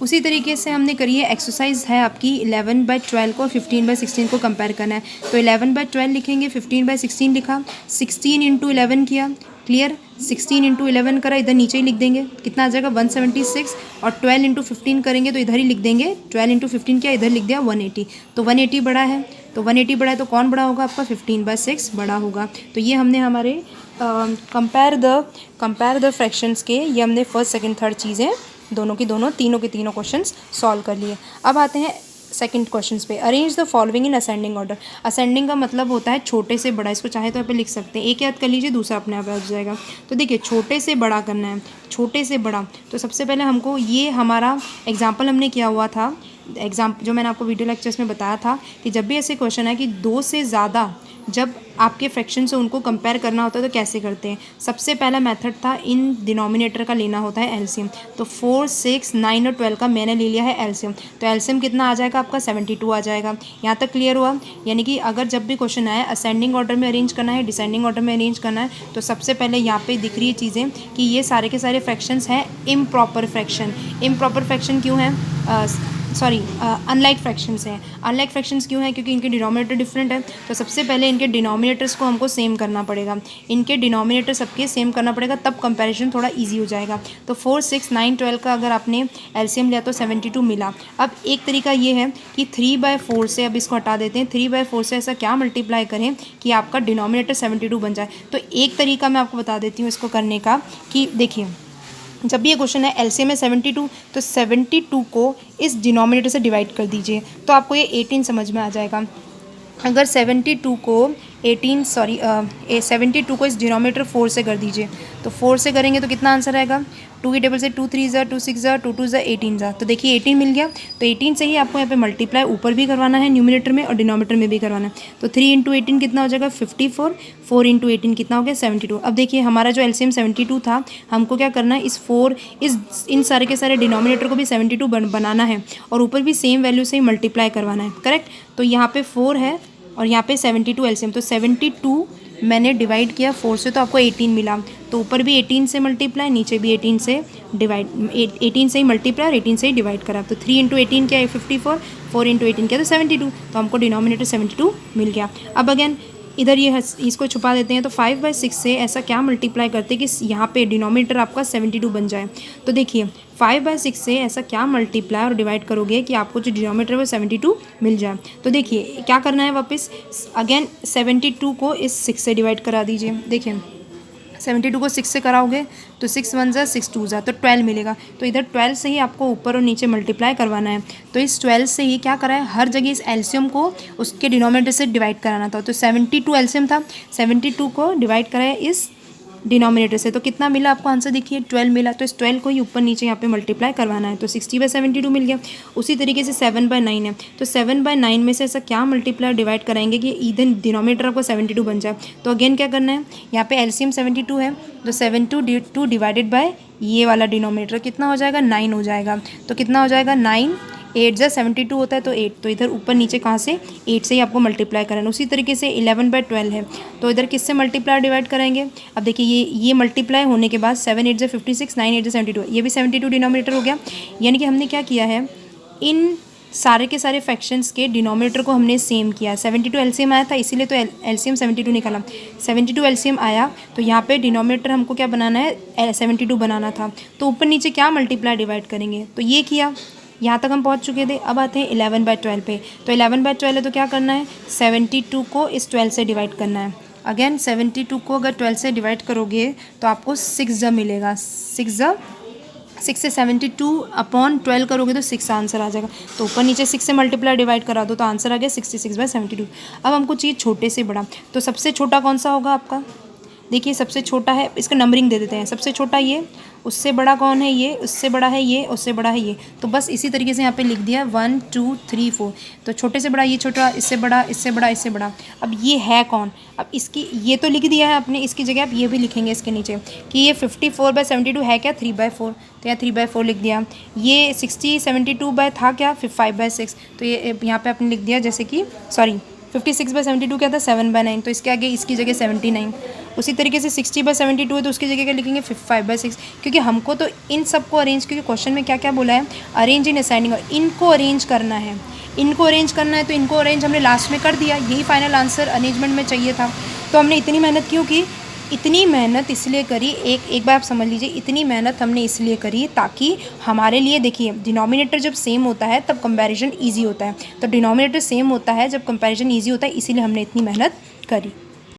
उसी तरीके से हमने करी है एक्सरसाइज है आपकी 11/12 को 15/16 को कंपेयर करना है। तो 11/12 लिखेंगे, 15/16 लिखा, 16 इंटू 11 किया, क्लियर, 16 इंटू 11 करा, इधर नीचे ही लिख देंगे, कितना आ जाएगा 176, और 12 इंटू 15 करेंगे तो इधर ही लिख देंगे, 12 इंटू 15 किया, इधर लिख दिया 180। तो 180 बड़ा है, तो 180 बड़ा है तो कौन बड़ा होगा आपका 15/6 बड़ा होगा। तो ये हमने हमारे कंपेयर द फ्रैक्शंस के, ये हमने फर्स्ट सेकंड थर्ड चीज़ें दोनों की दोनों तीनों के तीनों क्वेश्चंस सॉल्व कर लिए। अब आते हैं सेकंड क्वेश्चंस पे। Arrange the following in ascending order. Ascending का मतलब होता है छोटे से बड़ा, इसको चाहे तो यहाँ पे लिख सकते हैं, एक याद कर लीजिए, दूसरा अपने आप आ जाएगा। तो देखिए छोटे से बड़ा करना है, छोटे से बड़ा। तो सबसे पहले हमको ये हमारा एग्जाम्पल हमने किया हुआ था, जो मैंने आपको वीडियो लेक्चर्स में बताया था कि जब भी ऐसे क्वेश्चन है कि दो से ज़्यादा जब आपके फ्रैक्शन से उनको कंपेयर करना होता है तो कैसे करते हैं। सबसे पहला मेथड था इन डिनोमिनेटर का लेना होता है एलसीएम। तो 4, 6, 9 और 12 का मैंने ले लिया है एलसीएम। तो एलसीएम कितना आ जाएगा आपका 72 आ जाएगा। यहाँ तक क्लियर हुआ। यानी कि अगर जब भी क्वेश्चन आए असेंडिंग ऑर्डर में अरेंज करना है, डिसेंडिंग ऑर्डर में अरेंज करना है, तो सबसे पहले यहाँ पे दिख रही है चीज़ें कि ये सारे के सारे फ्रैक्शंस हैं इम्प्रॉपर फ्रैक्शन। इम्प्रॉपर फ्रैक्शन क्यों है, अनलाइक फ्रैक्शंस हैं। अनलाइक फ्रैक्शंस क्यों है, क्योंकि इनके डिनोमिनेटर डिफरेंट है। तो सबसे पहले इनके डिनोमिनेटर्स को हमको सेम करना पड़ेगा, इनके डिनोमिनेटर सबके सेम करना पड़ेगा, तब कंपैरिजन थोड़ा इजी हो जाएगा। तो 4, 6, 9, 12 का अगर आपने एलसीएम लिया तो 72 मिला। अब एक तरीका ये है कि 3/4 से, अब इसको हटा देते हैं, 3/4 से ऐसा क्या मल्टीप्लाई करें कि आपका डिनोमिनेटर 72 बन जाए। तो एक तरीका मैं आपको बता देती हूँ इसको करने का, कि देखिए जब भी ये क्वेश्चन है एलसीएम में 72, तो 72 को इस डिनोमिनेटर से डिवाइड कर दीजिए तो आपको ये 18 समझ में आ जाएगा। अगर 72 को 72 को इस डिनोमिनेटर 4 से कर दीजिए, तो 4 से करेंगे तो कितना आंसर आएगा, 2 की टेबल से 2 3 ज़ा 2 6 ज़ा 2 2 ज़ा 18 ज़ा। तो देखिए 18 मिल गया। तो 18 से ही आपको यहाँ पे मल्टीप्लाई ऊपर भी करवाना है न्यूमिनेटर में और डिनोमिनेटर में भी करवाना है। तो 3 इंटू 18 कितना हो जाएगा 54, 4 इंटू 18 कितना हो गया 72। अब देखिए हमारा जो एलसीएम 72 था, हमको क्या करना है, इन सारे के सारे डिनोमिनेटर को भी 72 बनाना है और ऊपर भी सेम वैल्यू से ही मल्टीप्लाई करवाना है, करेक्ट। तो यहाँ पे 4 है और यहाँ पे 72 एलसीएम, तो 72 मैंने डिवाइड किया 4 से तो आपको 18 मिला। तो ऊपर भी 18 से मल्टीप्लाई, नीचे भी 18 से डिवाइड, 18 से ही मल्टीप्लाई और 18 से ही डिवाइड करा। तो 3 इंटू 18 क्या है 54, 4 इंटू 18 क्या तो 72। तो हमको डिनोमिनेटर 72 मिल गया। अब अगेन इधर ये इसको छुपा देते हैं। तो 5/6 से ऐसा क्या मल्टीप्लाई करते हैं कि यहाँ पे डिनोमिनेटर आपका 72 बन जाए। तो देखिए 5/6 से ऐसा क्या मल्टीप्लाई और डिवाइड करोगे कि आपको जो डिनोमिनेटर है वो 72 मिल जाए। तो देखिए क्या करना है, वापस अगेन 72 को इस 6 से डिवाइड करा दीजिए। देखिए 72 को 6 से कराओगे तो 6 1 ज़ा 6 2 ज़ा तो 12 मिलेगा। तो इधर 12 से ही आपको ऊपर और नीचे मल्टीप्लाई करवाना है। तो इस 12 से ही क्या करा है, हर जगह इस एलसीएम को उसके डिनोमिनेटर से डिवाइड कराना था। तो 72 एलसीएम था, 72 को डिवाइड करा है इस डिनोमिनेटर से, तो कितना मिला आपको आंसर देखिए 12 मिला। तो इस 12 को ही ऊपर नीचे यहाँ पे मल्टीप्लाई करवाना है। तो 60/72 मिल गया। उसी तरीके से 7/9 है, तो 7/9 में से ऐसा क्या मल्टीप्लाई डिवाइड कराएंगे कि इधर डिनोमिनेटर आपको 72 बन जाए। तो अगेन क्या करना है, यहाँ पे एलसीएम 72 है, तो 72 डिवाइडेड बाय ये वाला डिनोमिनेटर कितना हो जाएगा 9 हो जाएगा। तो कितना हो जाएगा 9, 8 ज़ा 72 होता है तो 8, तो इधर ऊपर नीचे कहाँ से 8 से ही आपको मल्टीप्लाई करना है। उसी तरीके से 11/12 है, तो इधर किससे मल्टीप्लाई डिवाइड करेंगे। अब देखिए ये मल्टीप्लाई होने के बाद 7 8 ज़ा 56, 9 8 ज़ा 72, ये भी 72 डिनोमिनेटर हो गया। यानी कि हमने क्या किया है, इन सारे के सारे फ्रैक्शंस के डिनोमिनेटर को हमने सेम किया। 72 एलसीएम आया था इसीलिए तो एलसीएम 72 निकाला। 72 एलसीएम आया तो यहाँ पे डिनोमिनेटर हमको क्या बनाना है 72 बनाना था। तो ऊपर नीचे क्या मल्टीप्लाई डिवाइड करेंगे, तो ये किया, यहाँ तक हम पहुँच चुके थे। अब आते हैं 11/12 पे। तो 11/12 है तो क्या करना है, 72 को इस 12 से डिवाइड करना है। अगेन 72 को अगर 12 से डिवाइड करोगे तो आपको 6 ज़ा मिलेगा। 6 से 72/12 करोगे तो 6 आंसर आ जाएगा। तो ऊपर नीचे 6 से मल्टीप्लाई डिवाइड करा दो तो आंसर आ गया 66/72। अब हमको चाहिए छोटे से बड़ा, तो सबसे छोटा कौन सा होगा आपका, देखिए सबसे छोटा है, इसका नंबरिंग दे देते हैं। सबसे छोटा ये, उससे बड़ा कौन है ये, उससे बड़ा है ये, उससे बड़ा है ये। तो बस इसी तरीके से यहाँ पे लिख दिया 1 2 3 4। तो छोटे से बड़ा ये छोटा, इससे बड़ा, इससे बड़ा, इससे बड़ा। अब ये है कौन, अब इसकी ये तो लिख दिया है आपने, इसकी जगह आप ये भी लिखेंगे इसके नीचे कि ये 54/72 है क्या 3/4, तो यहाँ 3/4 लिख दिया। ये 60 72 था क्या 5/6, तो ये यहाँ पे आपने लिख दिया जैसे कि 56/72 क्या था 7/9, तो इसके आगे इसकी जगह 79। उसी तरीके से 60/72 है तो उसकी जगह क्या लिखेंगे 5/6, क्योंकि हमको तो इन सबको अरेंज, क्योंकि क्वेश्चन में क्या क्या बोला है, अरेंज इन असेंडिंग, और इनको अरेंज करना है, इनको अरेंज करना है, तो इनको अरेंज हमने लास्ट में कर दिया, यही फाइनल आंसर अरेंजमेंट में चाहिए था। तो हमने इतनी मेहनत क्यों की, इतनी मेहनत इसलिए करी, एक बार आप समझ लीजिए, इतनी मेहनत हमने इसलिए करी ताकि हमारे लिए, देखिए डिनोमिनेटर जब सेम होता है तब कंपैरिजन इजी होता है, तो डिनोमिनेटर सेम होता है जब कंपैरिजन इजी होता है, इसीलिए हमने इतनी मेहनत करी।